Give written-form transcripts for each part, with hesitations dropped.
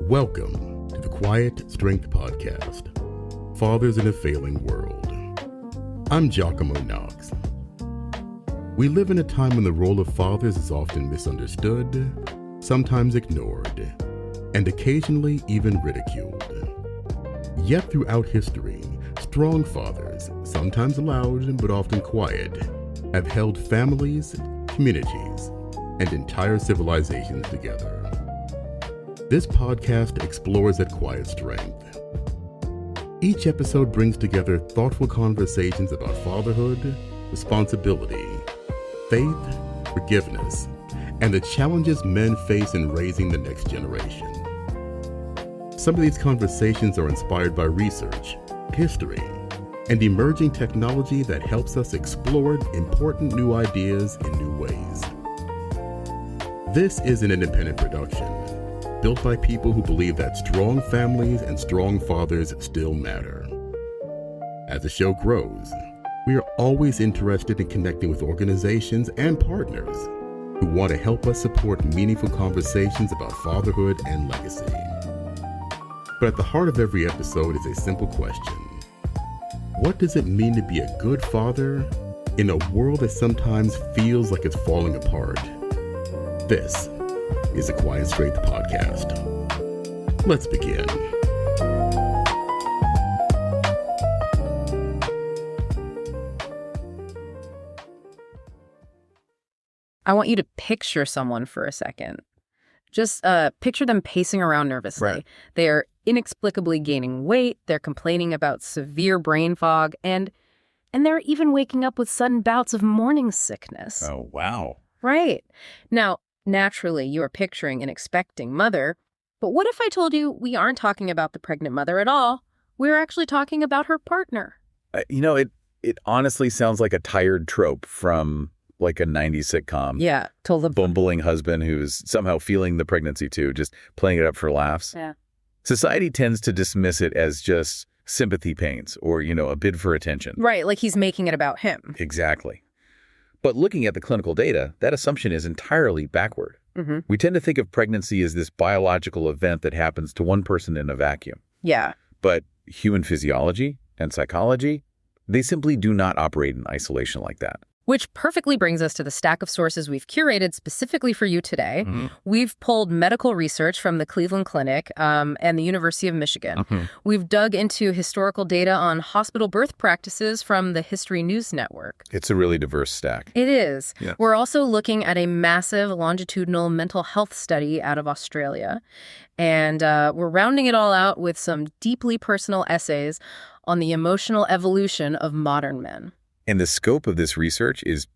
Welcome to the Quiet Strength Podcast, Fathers in a Failing World. I'm Giacomo Knox. We live in a time when the role of fathers is often misunderstood, sometimes ignored, and occasionally even ridiculed. Yet throughout history, strong fathers, sometimes loud but often quiet, have held families, communities, and entire civilizations together. This podcast explores that quiet strength. Each episode brings together thoughtful conversations about fatherhood, responsibility, faith, forgiveness, and the challenges men face in raising the next generation. Some of these conversations are inspired by research, history, and emerging technology that helps us explore important new ideas in new ways. This is an independent production, built by people who believe that strong families and strong fathers still matter. As the show grows, we are always interested in connecting with organizations and partners who want to help us support meaningful conversations about fatherhood and legacy. But at the heart of every episode is a simple question. What does it mean to be a good father in a world that sometimes feels like it's falling apart? This is the Quiet Strength Podcast. Let's begin. I want you to picture someone for a second. Just picture them pacing around nervously. Right. They are inexplicably gaining weight. They're complaining about severe brain fog, and they're even waking up with sudden bouts of morning sickness. Oh, wow. Right. Now, naturally, you are picturing an expecting mother, but what if I told you we aren't talking about the pregnant mother at all? We're actually talking about her partner. It honestly sounds like a tired trope from like a 90s sitcom. Yeah, till the bumbling husband who's somehow feeling the pregnancy too, just playing it up for laughs. Yeah. Society tends to dismiss it as just sympathy pains or, a bid for attention. Right, like he's making it about him. Exactly. But looking at the clinical data, that assumption is entirely backward. Mm-hmm. We tend to think of pregnancy as this biological event that happens to one person in a vacuum. Yeah. But human physiology and psychology, they simply do not operate in isolation like that. Which perfectly brings us to the stack of sources we've curated specifically for you today. Mm-hmm. We've pulled medical research from the Cleveland Clinic and the University of Michigan. Mm-hmm. We've dug into historical data on hospital birth practices from the History News Network. It's a really diverse stack. It is. Yeah. We're also looking at a massive longitudinal mental health study out of Australia. And we're rounding it all out with some deeply personal essays on the emotional evolution of modern men. And the scope of this research is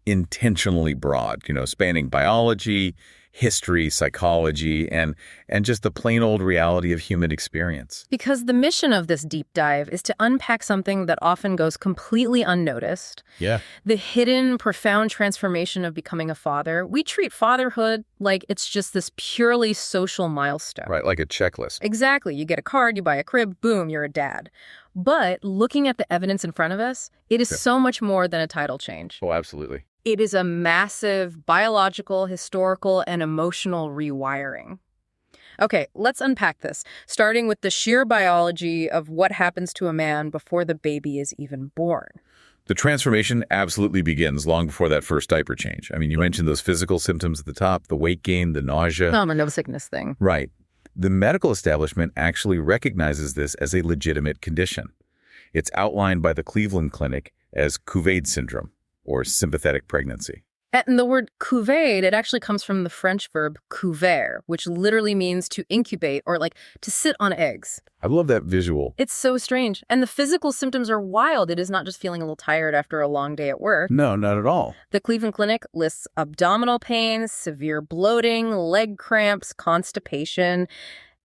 intentionally broad, spanning biology, history, psychology, and just the plain old reality of human experience. Because the mission of this deep dive is to unpack something that often goes completely unnoticed. Yeah. The hidden, profound transformation of becoming a father. We treat fatherhood like it's just this purely social milestone. Right, like a checklist. Exactly. You get a card, you buy a crib, boom, you're a dad. But looking at the evidence in front of us, it is so much more than a title change. Oh, absolutely. It is a massive biological, historical, and emotional rewiring. Okay, let's unpack this, starting with the sheer biology of what happens to a man before the baby is even born. The transformation absolutely begins long before that first diaper change. I mean, you mentioned those physical symptoms at the top, the weight gain, the nausea. Oh, the no sickness thing. Right. The medical establishment actually recognizes this as a legitimate condition. It's outlined by the Cleveland Clinic as Couvaide syndrome, or sympathetic pregnancy. And the word couvaide, it actually comes from the French verb couver, which literally means to incubate or like to sit on eggs. I love that visual. It's so strange. And the physical symptoms are wild. It is not just feeling a little tired after a long day at work. No, not at all. The Cleveland Clinic lists abdominal pains, severe bloating, leg cramps, constipation,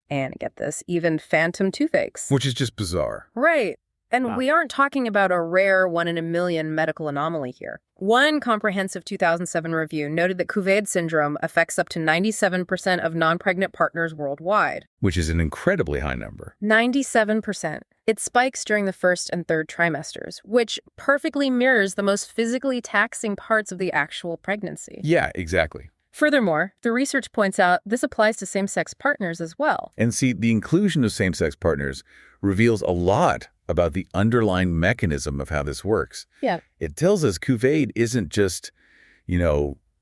and get this, even phantom toothaches. Which is just bizarre. Right. And Wow. we aren't talking about a rare 1 in a million medical anomaly here. One comprehensive 2007 review noted that Couvaide syndrome affects up to 97% of non-pregnant partners worldwide. Which is an incredibly high number. 97%. It spikes during the first and third trimesters, which perfectly mirrors the most physically taxing parts of the actual pregnancy. Yeah, exactly. Furthermore, the research points out this applies to same-sex partners as well. And see, the inclusion of same-sex partners reveals a lot about the underlying mechanism of how this works. Yeah. It tells us Kuvaid isn't just,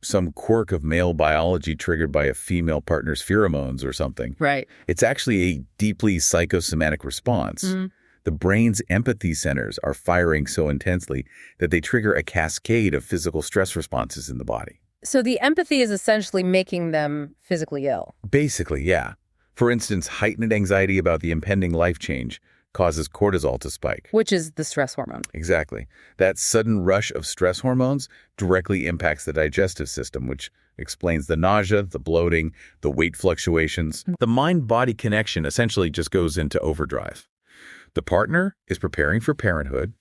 some quirk of male biology triggered by a female partner's pheromones or something. Right. It's actually a deeply psychosomatic response. Mm-hmm. The brain's empathy centers are firing so intensely that they trigger a cascade of physical stress responses in the body. So the empathy is essentially making them physically ill. Basically, yeah. For instance, heightened anxiety about the impending life change causes cortisol to spike. Which is the stress hormone. Exactly. That sudden rush of stress hormones directly impacts the digestive system, which explains the nausea, the bloating, the weight fluctuations. The mind-body connection essentially just goes into overdrive. The partner is preparing for parenthood,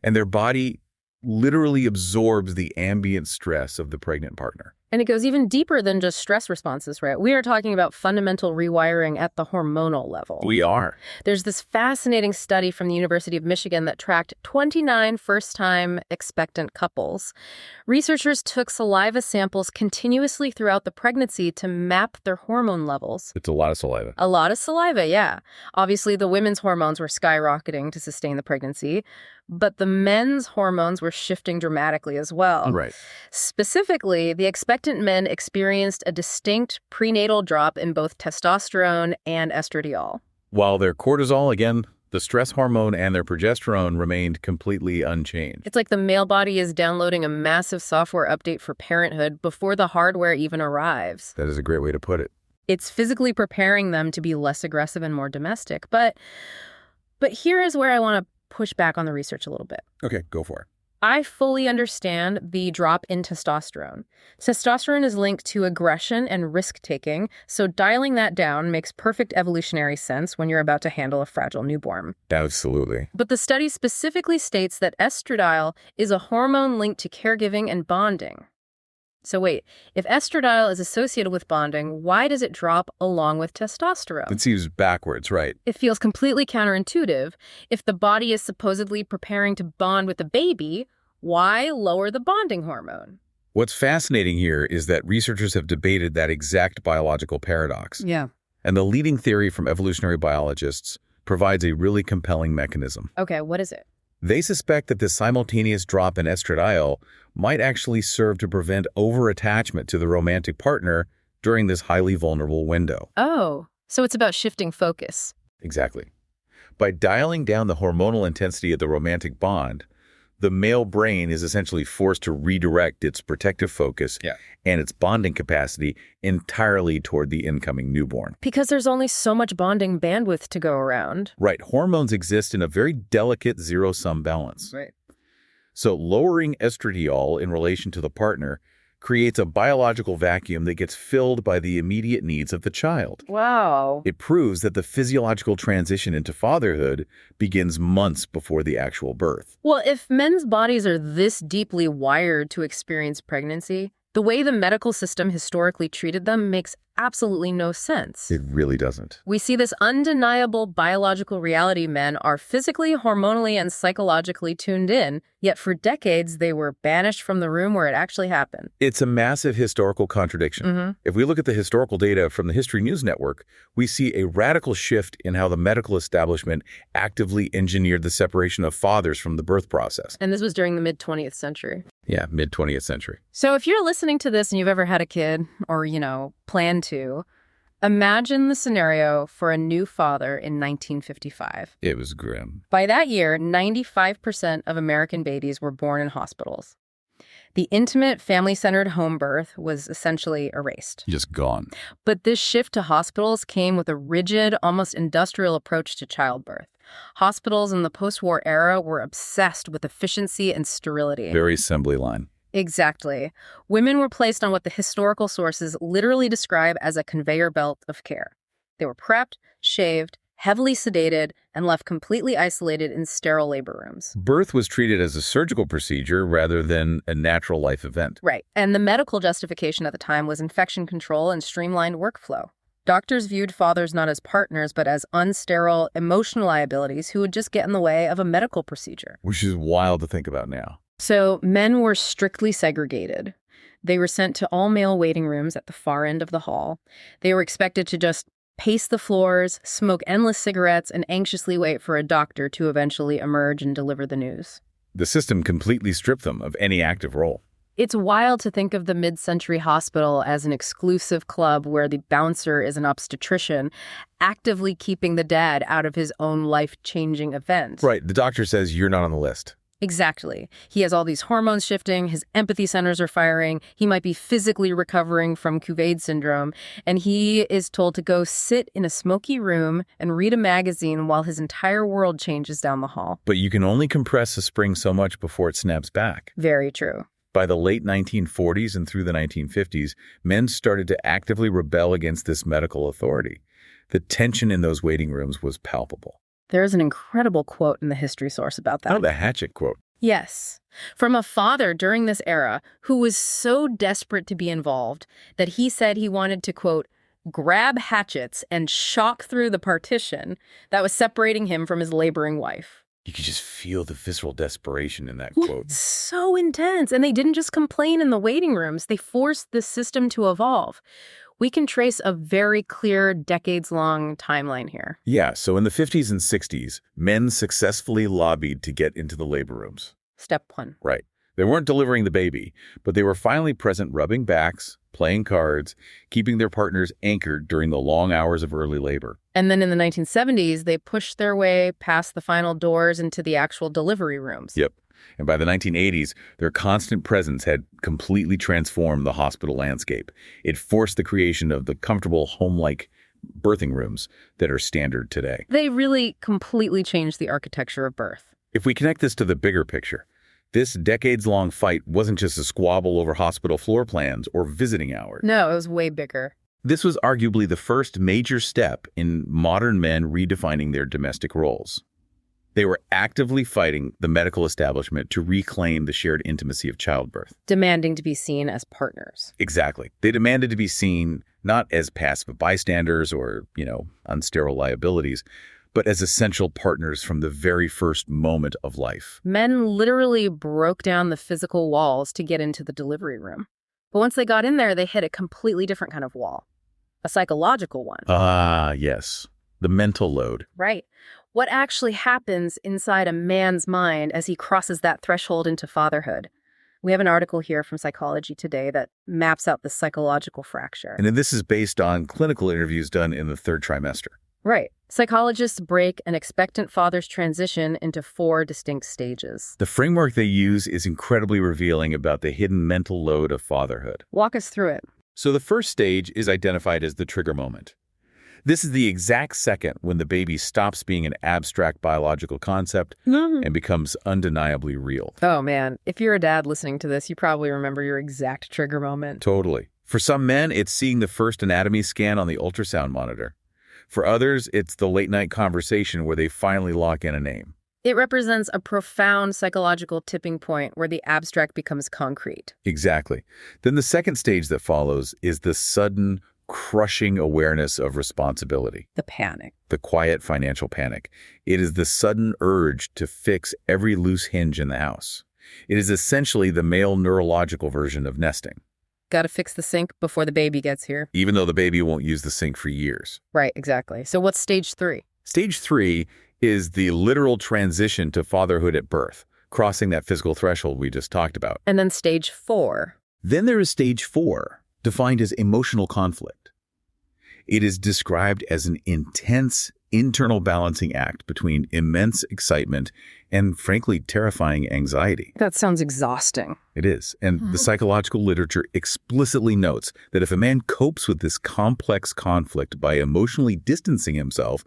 and their body literally absorbs the ambient stress of the pregnant partner. And it goes even deeper than just stress responses, right? We are talking about fundamental rewiring at the hormonal level. We are. There's this fascinating study from the University of Michigan that tracked 29 first-time expectant couples. Researchers took saliva samples continuously throughout the pregnancy to map their hormone levels. It's a lot of saliva. A lot of saliva, yeah. Obviously, the women's hormones were skyrocketing to sustain the pregnancy, but the men's hormones were shifting dramatically as well. Right. Specifically, the expectant men experienced a distinct prenatal drop in both testosterone and estradiol. While their cortisol, again, the stress hormone, and their progesterone remained completely unchanged. It's like the male body is downloading a massive software update for parenthood before the hardware even arrives. That is a great way to put it. It's physically preparing them to be less aggressive and more domestic. But here is where I want to push back on the research a little bit. Okay, go for it. I fully understand the drop in testosterone. Testosterone is linked to aggression and risk-taking, so dialing that down makes perfect evolutionary sense when you're about to handle a fragile newborn. Absolutely. But the study specifically states that estradiol is a hormone linked to caregiving and bonding. So wait, if estradiol is associated with bonding, why does it drop along with testosterone? It seems backwards, right? It feels completely counterintuitive. If the body is supposedly preparing to bond with the baby, why lower the bonding hormone? What's fascinating here is that researchers have debated that exact biological paradox. Yeah. And the leading theory from evolutionary biologists provides a really compelling mechanism. Okay, what is it? They suspect that this simultaneous drop in estradiol might actually serve to prevent over-attachment to the romantic partner during this highly vulnerable window. Oh, so it's about shifting focus. Exactly. By dialing down the hormonal intensity of the romantic bond, the male brain is essentially forced to redirect its protective focus and its bonding capacity entirely toward the incoming newborn. Because there's only so much bonding bandwidth to go around. Right. Hormones exist in a very delicate zero-sum balance. Right. So lowering estradiol in relation to the partner creates a biological vacuum that gets filled by the immediate needs of the child. Wow. It proves that the physiological transition into fatherhood begins months before the actual birth. Well, if men's bodies are this deeply wired to experience pregnancy, the way the medical system historically treated them makes absolutely no sense. It really doesn't. We see this undeniable biological reality: men are physically, hormonally, and psychologically tuned in, yet for decades they were banished from the room where it actually happened. It's a massive historical contradiction. Mm-hmm. If we look at the historical data from the History News Network, we see a radical shift in how the medical establishment actively engineered the separation of fathers from the birth process. And this was during the mid-20th century. Yeah, mid-20th century. So if you're listening to this and you've ever had a kid or, plan to, imagine the scenario for a new father in 1955. It was grim. By that year, 95% of American babies were born in hospitals. The intimate, family-centered home birth was essentially erased. Just gone. But this shift to hospitals came with a rigid, almost industrial approach to childbirth. Hospitals in the post-war era were obsessed with efficiency and sterility. Very assembly line. Exactly. Women were placed on what the historical sources literally describe as a conveyor belt of care. They were prepped, shaved, heavily sedated, and left completely isolated in sterile labor rooms. Birth was treated as a surgical procedure rather than a natural life event. Right. And the medical justification at the time was infection control and streamlined workflow. Doctors viewed fathers not as partners, but as unsterile, emotional liabilities who would just get in the way of a medical procedure. Which is wild to think about now. So men were strictly segregated. They were sent to all-male waiting rooms at the far end of the hall. They were expected to just pace the floors, smoke endless cigarettes, and anxiously wait for a doctor to eventually emerge and deliver the news. The system completely stripped them of any active role. It's wild to think of the mid-century hospital as an exclusive club where the bouncer is an obstetrician, actively keeping the dad out of his own life-changing event. Right. The doctor says you're not on the list. Exactly. He has all these hormones shifting, his empathy centers are firing, he might be physically recovering from Cuvade syndrome, and he is told to go sit in a smoky room and read a magazine while his entire world changes down the hall. But you can only compress a spring so much before it snaps back. Very true. By the late 1940s and through the 1950s, men started to actively rebel against this medical authority. The tension in those waiting rooms was palpable. There's an incredible quote in the history source about that. Oh, the Hatchet quote. Yes, from a father during this era who was so desperate to be involved that he said he wanted to, quote, grab hatchets and shock through the partition that was separating him from his laboring wife. You could just feel the visceral desperation in that quote. So intense. And they didn't just complain in the waiting rooms. They forced the system to evolve. We can trace a very clear decades-long timeline here. Yeah, so in the 50s and 60s, men successfully lobbied to get into the labor rooms. Step one. Right. They weren't delivering the baby, but they were finally present rubbing backs, playing cards, keeping their partners anchored during the long hours of early labor. And then in the 1970s, they pushed their way past the final doors into the actual delivery rooms. Yep. And by the 1980s, their constant presence had completely transformed the hospital landscape. It forced the creation of the comfortable, home-like birthing rooms that are standard today. They really completely changed the architecture of birth. If we connect this to the bigger picture, this decades-long fight wasn't just a squabble over hospital floor plans or visiting hours. No, it was way bigger. This was arguably the first major step in modern men redefining their domestic roles. They were actively fighting the medical establishment to reclaim the shared intimacy of childbirth. Demanding to be seen as partners. Exactly. They demanded to be seen not as passive bystanders or, unsterile liabilities, but as essential partners from the very first moment of life. Men literally broke down the physical walls to get into the delivery room. But once they got in there, they hit a completely different kind of wall. A psychological one. Ah, yes. The mental load. Right. What actually happens inside a man's mind as he crosses that threshold into fatherhood? We have an article here from Psychology Today that maps out the psychological fracture. And this is based on clinical interviews done in the third trimester. Right. Psychologists break an expectant father's transition into 4 distinct stages. The framework they use is incredibly revealing about the hidden mental load of fatherhood. Walk us through it. So the first stage is identified as the trigger moment. This is the exact second when the baby stops being an abstract biological concept and becomes undeniably real. Oh, man. If you're a dad listening to this, you probably remember your exact trigger moment. Totally. For some men, it's seeing the first anatomy scan on the ultrasound monitor. For others, it's the late-night conversation where they finally lock in a name. It represents a profound psychological tipping point where the abstract becomes concrete. Exactly. Then the second stage that follows is the sudden, crushing awareness of responsibility. The panic. The quiet financial panic. It is the sudden urge to fix every loose hinge in the house. It is essentially the male neurological version of nesting. Got to fix the sink before the baby gets here. Even though the baby won't use the sink for years. Right, exactly. So what's stage 3? Stage 3 is the literal transition to fatherhood at birth, crossing that physical threshold we just talked about. And then stage 4. Then there is stage 4, defined as emotional conflict. It is described as an intense internal balancing act between immense excitement and, frankly, terrifying anxiety. That sounds exhausting. It is. And the psychological literature explicitly notes that if a man copes with this complex conflict by emotionally distancing himself,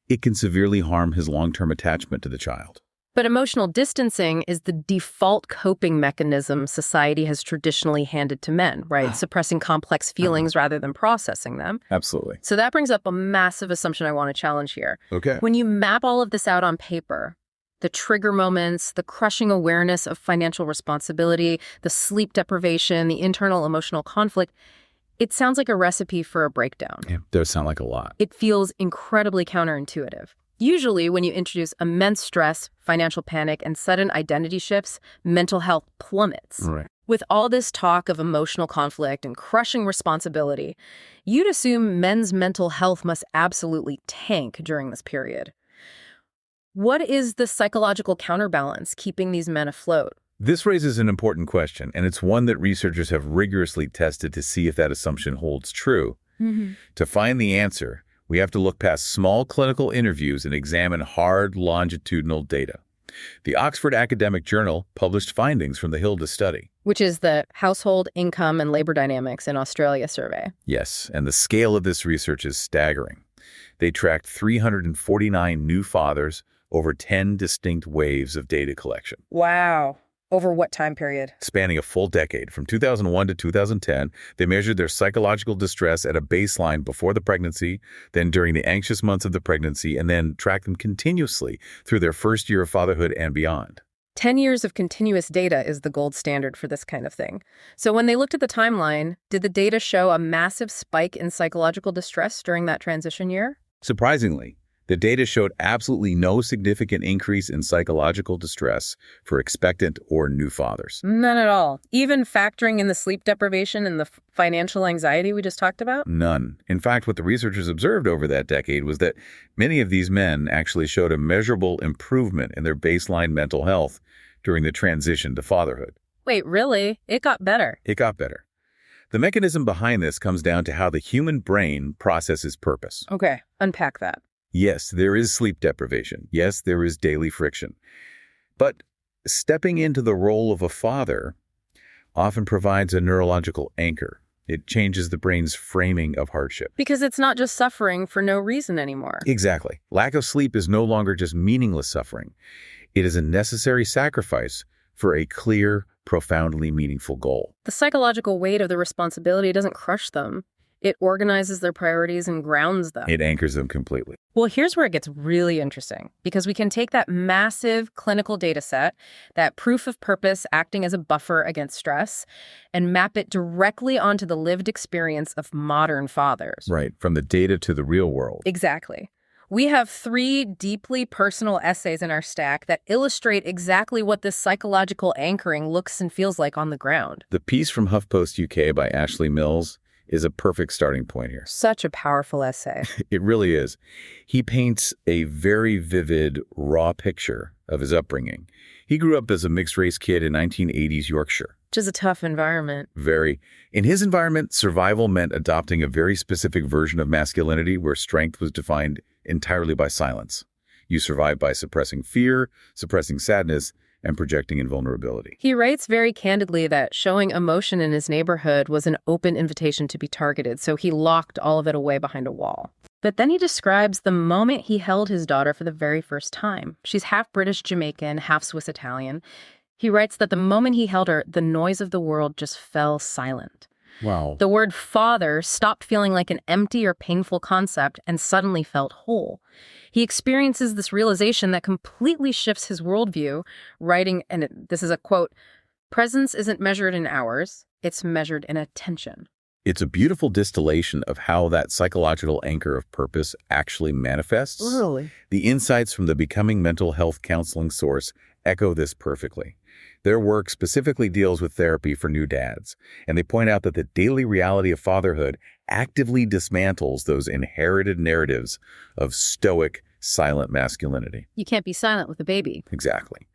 it can severely harm his long-term attachment to the child. But emotional distancing is the default coping mechanism society has traditionally handed to men, right? Suppressing complex feelings rather than processing them. Absolutely. So that brings up a massive assumption I want to challenge here. Okay. When you map all of this out on paper, the trigger moments, the crushing awareness of financial responsibility, the sleep deprivation, the internal emotional conflict, it sounds like a recipe for a breakdown. Yeah, it does sound like a lot. It feels incredibly counterintuitive. Usually, when you introduce immense stress, financial panic, and sudden identity shifts, mental health plummets. Right. With all this talk of emotional conflict and crushing responsibility, you'd assume men's mental health must absolutely tank during this period. What is the psychological counterbalance keeping these men afloat? This raises an important question, and it's one that researchers have rigorously tested to see if that assumption holds true. To find the answer, we have to look past small clinical interviews and examine hard longitudinal data. The Oxford Academic Journal published findings from the Hilda study. Which is the Household Income and Labor Dynamics in Australia survey. Yes, and the scale of this research is staggering. They tracked 349 new fathers over 10 distinct waves of data collection. Wow. Over what time period? Spanning a full decade, from 2001 to 2010, they measured their psychological distress at a baseline before the pregnancy, then during the anxious months of the pregnancy, and then tracked them continuously through their first year of fatherhood and beyond. 10 years of continuous data is the gold standard for this kind of thing. So when they looked at the timeline, did the data show a massive spike in psychological distress during that transition year? Surprisingly, the data showed absolutely no significant increase in psychological distress for expectant or new fathers. None at all. Even factoring in the sleep deprivation and the financial anxiety we just talked about? None. In fact, what the researchers observed over that decade was that many of these men actually showed a measurable improvement in their baseline mental health during the transition to fatherhood. Wait, really? It got better? It got better. The mechanism behind this comes down to how the human brain processes purpose. Okay, unpack that. Yes, there is sleep deprivation. Yes, there is daily friction. But stepping into the role of a father often provides a neurological anchor. It changes the brain's framing of hardship. Because it's not just suffering for no reason anymore. Exactly. Lack of sleep is no longer just meaningless suffering. It is a necessary sacrifice for a clear, profoundly meaningful goal. The psychological weight of the responsibility doesn't crush them. It organizes their priorities and grounds them. It anchors them completely. Well, here's where it gets really interesting, because we can take that massive clinical data set, that proof of purpose acting as a buffer against stress, and map it directly onto the lived experience of modern fathers. Right, from the data to the real world. Exactly. We have 3 deeply personal essays in our stack that illustrate exactly what this psychological anchoring looks and feels like on the ground. The piece from HuffPost UK by Ashley Mills is a perfect starting point here. Such a powerful essay. It really is. He paints a very vivid, raw picture of his upbringing. He grew up as a mixed-race kid in 1980s Yorkshire. Which is a tough environment. Very. In his environment, survival meant adopting a very specific version of masculinity where strength was defined entirely by silence. You survived by suppressing fear, suppressing sadness, and projecting invulnerability. He writes very candidly that showing emotion in his neighborhood was an open invitation to be targeted, so he locked all of it away behind a wall. But then he describes the moment he held his daughter for the very first time. She's half British Jamaican, half Swiss Italian. He writes that the moment he held her, the noise of the world just fell silent. Wow. The word father stopped feeling like an empty or painful concept and suddenly felt whole. He experiences this realization that completely shifts his worldview, writing, and this is a quote, "Presence isn't measured in hours, it's measured in attention." It's a beautiful distillation of how that psychological anchor of purpose actually manifests. Really? The insights from the Becoming Mental Health Counseling source echo this perfectly. Their work specifically deals with therapy for new dads, and they point out that the daily reality of fatherhood actively dismantles those inherited narratives of stoic, silent masculinity. You can't be silent with a baby. Exactly.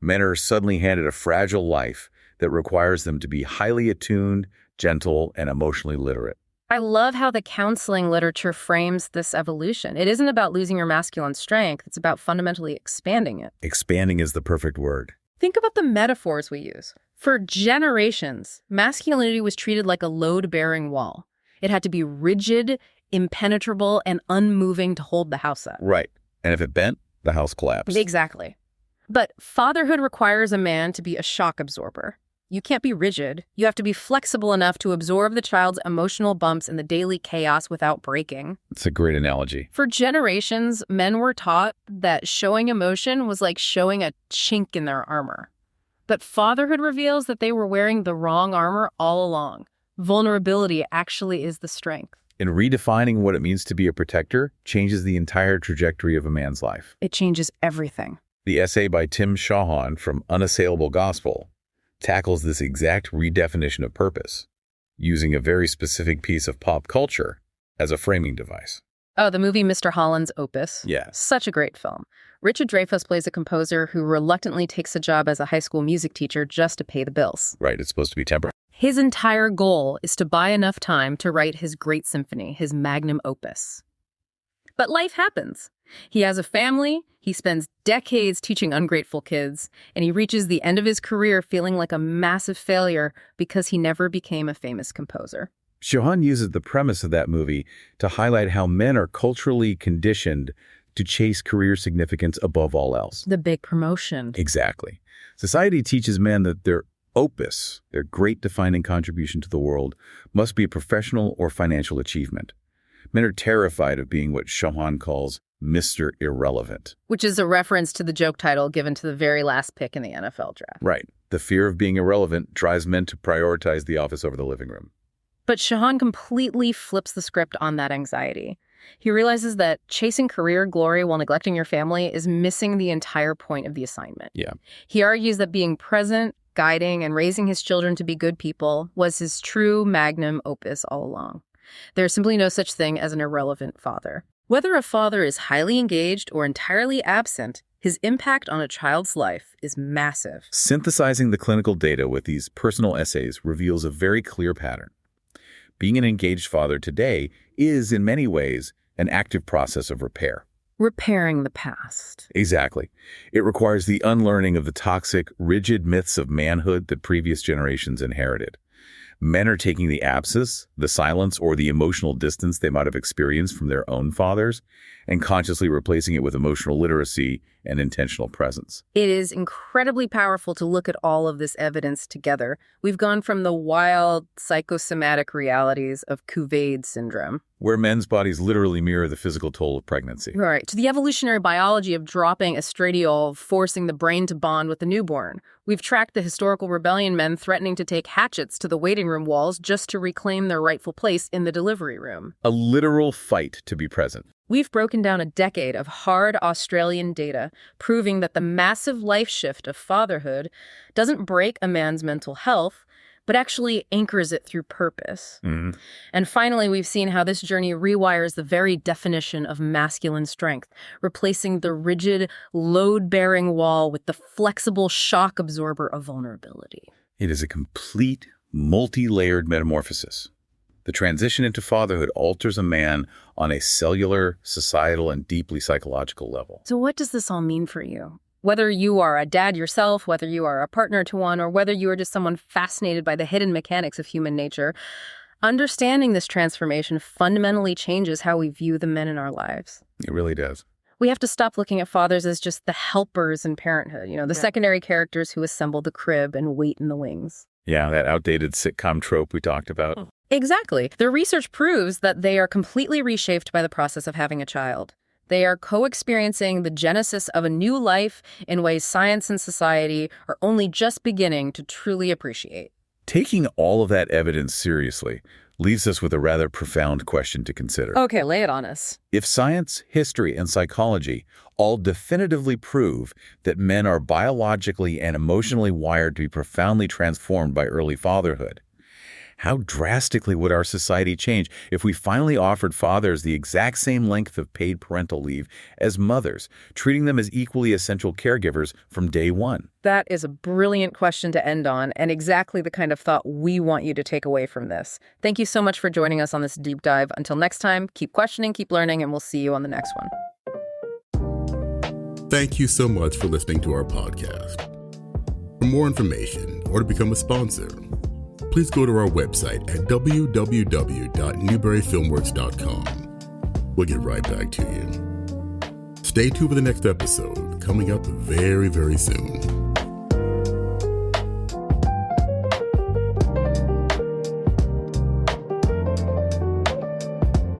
Men are suddenly handed a fragile life that requires them to be highly attuned, gentle, and emotionally literate. I love how the counseling literature frames this evolution. It isn't about losing your masculine strength, it's about fundamentally expanding it. Expanding is the perfect word. Think about the metaphors we use. For generations, masculinity was treated like a load-bearing wall. It had to be rigid, impenetrable, and unmoving to hold the house up. Right. And if it bent, the house collapsed. Exactly. But fatherhood requires a man to be a shock absorber. You can't be rigid. You have to be flexible enough to absorb the child's emotional bumps and the daily chaos without breaking. It's a great analogy. For generations, men were taught that showing emotion was like showing a chink in their armor. But fatherhood reveals that they were wearing the wrong armor all along. Vulnerability actually is the strength. And redefining what it means to be a protector changes the entire trajectory of a man's life. It changes everything. The essay by Tim Shahan from Unassailable Gospel tackles this exact redefinition of purpose, using a very specific piece of pop culture as a framing device. Oh, the movie Mr. Holland's Opus. Yeah. Such a great film. Richard Dreyfuss plays a composer who reluctantly takes a job as a high school music teacher just to pay the bills. Right, it's supposed to be temporary. His entire goal is to buy enough time to write his great symphony, his magnum opus. But life happens. He has a family, he spends decades teaching ungrateful kids, and he reaches the end of his career feeling like a massive failure because he never became a famous composer. Chauhan uses the premise of that movie to highlight how men are culturally conditioned to chase career significance above all else. The big promotion. Exactly. Society teaches men that their opus, their great defining contribution to the world, must be a professional or financial achievement. Men are terrified of being what Chauhan calls Mr. Irrelevant. Which is a reference to the joke title given to the very last pick in the NFL draft. Right. The fear of being irrelevant drives men to prioritize the office over the living room. But Chauhan completely flips the script on that anxiety. He realizes that chasing career glory while neglecting your family is missing the entire point of the assignment. Yeah. He argues that being present, guiding, and raising his children to be good people was his true magnum opus all along. There's simply no such thing as an irrelevant father. Whether a father is highly engaged or entirely absent, his impact on a child's life is massive. Synthesizing the clinical data with these personal essays reveals a very clear pattern. Being an engaged father today is, in many ways, an active process of repair. Repairing the past. Exactly. It requires the unlearning of the toxic, rigid myths of manhood that previous generations inherited. Men are taking the abscess, the silence, or the emotional distance they might have experienced from their own fathers and consciously replacing it with emotional literacy and intentional presence. It is incredibly powerful to look at all of this evidence together. We've gone from the wild, psychosomatic realities of Couvaid syndrome, where men's bodies literally mirror the physical toll of pregnancy. right, to the evolutionary biology of dropping estradiol, forcing the brain to bond with the newborn. We've tracked the historical rebellion men threatening to take hatchets to the waiting room walls just to reclaim their rightful place in the delivery room. A literal fight to be present. We've broken down a decade of hard Australian data proving that the massive life shift of fatherhood doesn't break a man's mental health, but actually anchors it through purpose. Mm-hmm. And finally, we've seen how this journey rewires the very definition of masculine strength, replacing the rigid, load-bearing wall with the flexible shock absorber of vulnerability. It is a complete, multi-layered metamorphosis. The transition into fatherhood alters a man on a cellular, societal, and deeply psychological level. So what does this all mean for you? Whether you are a dad yourself, whether you are a partner to one, or whether you are just someone fascinated by the hidden mechanics of human nature, understanding this transformation fundamentally changes how we view the men in our lives. It really does. We have to stop looking at fathers as just the helpers in parenthood, the secondary characters who assemble the crib and wait in the wings. Yeah, that outdated sitcom trope we talked about. Exactly. The research proves that they are completely reshaped by the process of having a child. They are co-experiencing the genesis of a new life in ways science and society are only just beginning to truly appreciate. Taking all of that evidence seriously leaves us with a rather profound question to consider. Okay, lay it on us. If science, history, and psychology all definitively prove that men are biologically and emotionally wired to be profoundly transformed by early fatherhood, how drastically would our society change if we finally offered fathers the exact same length of paid parental leave as mothers, treating them as equally essential caregivers from day one? That is a brilliant question to end on, and exactly the kind of thought we want you to take away from this. Thank you so much for joining us on this deep dive. Until next time, keep questioning, keep learning, and we'll see you on the next one. Thank you so much for listening to our podcast. For more information or to become a sponsor, please go to our website at www.newberryfilmworks.com. We'll get right back to you. Stay tuned for the next episode, coming up very, very soon.